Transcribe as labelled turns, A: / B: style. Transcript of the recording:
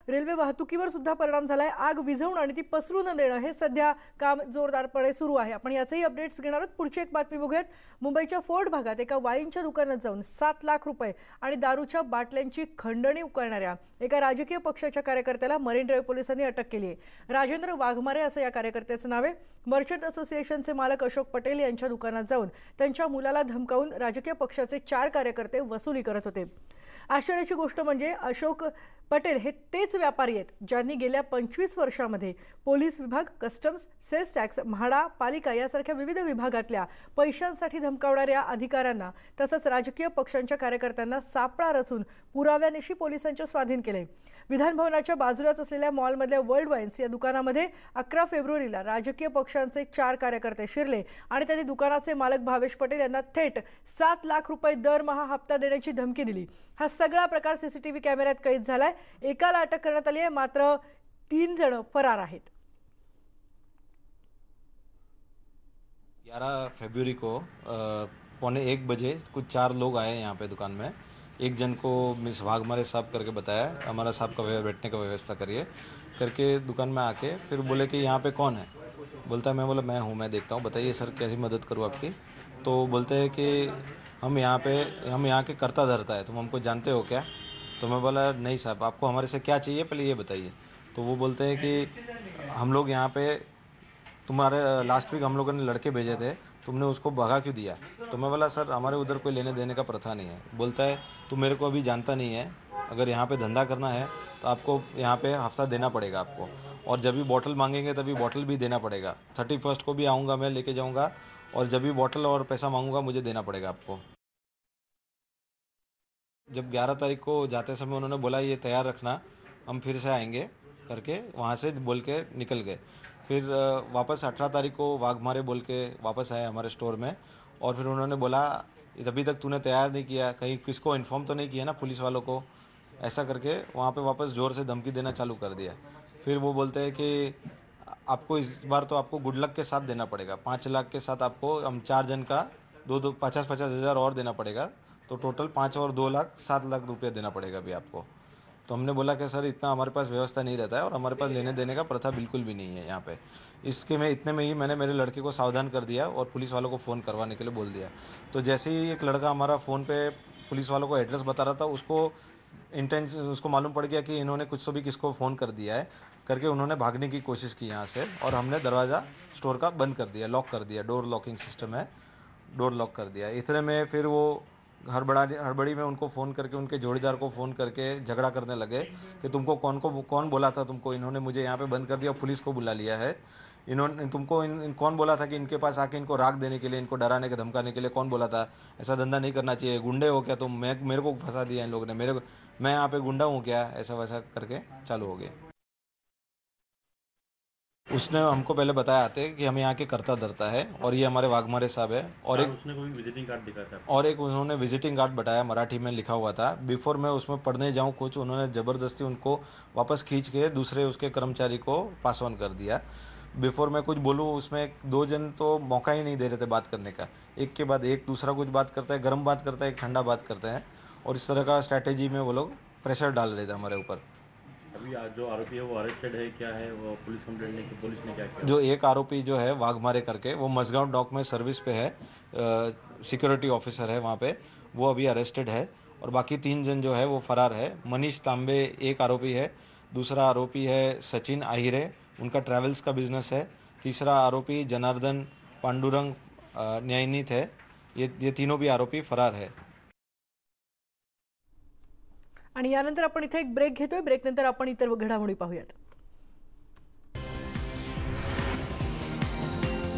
A: Railway वाहतुकीवर सुद्धा परिणाम झालाय। आग विझवून आणि ती पसरू न देणं हे सध्या काम जोरदारपणे सुरू आहे। आपण याचेही अपडेट्स घेणार आहोत। पुढची एक बातमी बघूयात। मुंबईच्या फोर्ट भागात एका वाईनच्या दुकानात जाऊन 7 लाख रुपये आणि दारूच्या बाटल्यांची खंडणी करणाऱ्या एका राजकीय पक्षाच्या कार्यकर्त्याला मरीन ड्राईव्ह पोलिसांनी अटक केली आहे। राजेंद्र वाघमारे असं या कार्यकर्त्याचं नाव आहे। मर्चंट असोसिएशनचे मालक अशोक पटेल यांच्या दुकानात जाऊन त्यांच्या मुलाला धमकावून राजकीय पक्षाचे 4 कार्यकर्ते वसुली करत होते। आश्चर्याची गोष्ट म्हणजे अशोक पटेल हे तेच व्यापारी आहेत ज्यांनी गेल्या 25 वर्षांमध्ये पोलीस विभाग, कस्टम्स, सेल्स टॅक्स, म्हाडा, पालिका यासारख्या विविध विभागातल्या पैशांसाठी धमकावणाऱ्या अधिकाऱ्यांना तसंच राजकीय पक्षांच्या कार्यकर्त्यांना सापळा रचून पुराव्यानिशी पोलिसांच्या स्वाधीन केले। विधान भवनाच्या बाजूलाच असलेल्या मॉलमधल्या वर्ल्ड वाईन्स या दुकानामध्ये 11 फेब्रुवारीला राजकीय पक्षांचे 4 कार्यकर्ते शिरले आणि त्यांनी दुकानाचे मालक भावेश पटेल यांना थेट 7 लाख रुपये दरमहा हप्ता देण्याची धमकी दिली। हा सगळा प्रकार सीसीटीव्ही कॅमेऱ्यात कैद झालाय। एकाला अटक करण्यात आली आहे, मात्र 3 जण फरार आहेत।
B: 11 फरवरी को 12:45 बजे कुछ 4 लोग आए यहाँ पे दुकान में। एक जन को मिस वाघमारे साहब करके बताया, हमारा साहब का बैठने का व्यवस्था करिए करके दुकान में आके फिर बोले कि यहाँ पे कौन है। बोलता है मैं बोला मैं हूँ, मैं देखता हूँ, बताइए सर कैसी मदद करूँ आपकी। तो बोलते हैं कि हम यहाँ के करता धरता है, तुम हमको जानते हो क्या। तो मैं बोला नहीं साहब, आपको हमारे से क्या चाहिए पहले ये बताइए। तो वो बोलते हैं कि हम लोग यहाँ पे तुम्हारे लास्ट वीक हम लोगों ने लड़के भेजे थे, तुमने उसको भगा क्यों दिया। तो मैं बोला सर हमारे उधर कोई लेने देने का प्रथा नहीं है। बोलता है तू मेरे को अभी जानता नहीं है, अगर यहाँ पे धंधा करना है तो आपको यहाँ पे हफ्ता देना पड़ेगा आपको, और जब भी बॉटल मांगेंगे तभी बॉटल भी देना पड़ेगा। 31 को भी आऊँगा, मैं लेके जाऊँगा, और जब भी बॉटल और पैसा मांगूंगा मुझे देना पड़ेगा आपको। जब 11 तारीख को जाते समय उन्होंने बोला ये तैयार रखना, हम फिर से आएंगे करके वहाँ से बोल के निकल गए। फिर वापस 18 तारीख को वाघमारे बोल के वापस आए हमारे स्टोर में, और फिर उन्होंने बोला अभी तक तूने तैयार नहीं किया, कहीं किसको इन्फॉर्म तो नहीं किया ना पुलिस वालों को, ऐसा करके वहाँ पे वापस जोर से धमकी देना चालू कर दिया। फिर वो बोलते हैं कि आपको इस बार तो आपको गुड लक के साथ देना पड़ेगा, 5 लाख के साथ आपको हम 4 जन का 50-50 हज़ार और देना पड़ेगा, तो टोटल 5 और 2 लाख 7 लाख रुपये देना पड़ेगा अभी आपको। तो हमने बोला कि सर इतना हमारे पास व्यवस्था नहीं रहता है और हमारे पास लेने देने का प्रथा बिल्कुल भी नहीं है यहाँ पे। इतने में ही मैंने मेरे लड़के को सावधान कर दिया और पुलिस वालों को फ़ोन करवाने के लिए बोल दिया। तो जैसे ही एक लड़का हमारा फ़ोन पे पुलिस वालों को एड्रेस बता रहा था, उसको मालूम पड़ गया कि इन्होंने कुछ तो भी किसको फ़ोन कर दिया है करके, उन्होंने भागने की कोशिश की यहाँ से, और हमने दरवाज़ा स्टोर का बंद कर दिया, लॉक कर दिया, डोर लॉकिंग सिस्टम है, डोर लॉक कर दिया। इतने में फिर वो हड़बड़ी में उनको फ़ोन करके, उनके जोड़ीदार को फ़ोन करके झगड़ा करने लगे कि तुमको कौन बोला था तुमको, इन्होंने मुझे यहाँ पे बंद कर दिया, पुलिस को बुला लिया है, इन्होंने तुमको कौन बोला था कि इनके पास आके इनको राग देने के लिए, इनको डराने के धमकाने के लिए कौन बोला था, ऐसा धंधा नहीं करना चाहिए, गुंडे हो क्या तुम, मेरे को फंसा दिया इन लोगों ने, मैं यहाँ पे गुंडा हूँ क्या, ऐसा वैसा करके चालू हो गया। उसने हमको पहले बताया आते कि हम यहाँ के करता धरता है और ये हमारे वाघमारे साहब है, और उसने कोई विजिटिंग कार्ड दिखाया था, और उन्होंने विजिटिंग कार्ड बताया, मराठी में लिखा हुआ था। बिफोर मैं उसमें पढ़ने जाऊँ कुछ, उन्होंने ज़बरदस्ती उनको वापस खींच के दूसरे उसके कर्मचारी को पास ऑन कर दिया। बिफोर मैं कुछ बोलूँ उसमें 2 जन तो मौका ही नहीं दे रहे थे बात करने का, एक के बाद एक दूसरा कुछ बात करता है, गर्म बात करता है, एक ठंडा बात करते हैं, और इस तरह का स्ट्रैटेजी में वो लोग प्रेशर डाल रहे थे हमारे ऊपर।
C: अभी जो आरोपी है वो अरेस्टेड है क्या है, वो पुलिस कंप्लेंट नहीं की, पुलिस ने क्या किया।
B: जो एक आरोपी जो है वाघमारे करके, वो मसगांव डॉक में सर्विस पे है, सिक्योरिटी ऑफिसर है वहाँ पे, वो अभी अरेस्टेड है, और बाकी 3 जन जो है वो फरार है। मनीष तांबे एक आरोपी है, दूसरा आरोपी है सचिन आहिरे, उनका ट्रैवल्स का बिजनेस है, तीसरा आरोपी जनार्दन पांडुरंग न्यायनीत है। ये तीनों भी आरोपी फरार है।
A: आणि यानंतर आपण इथे एक ब्रेक घेतोय। ब्रेकनंतर आपण इतर घडामोडी पाहूयात।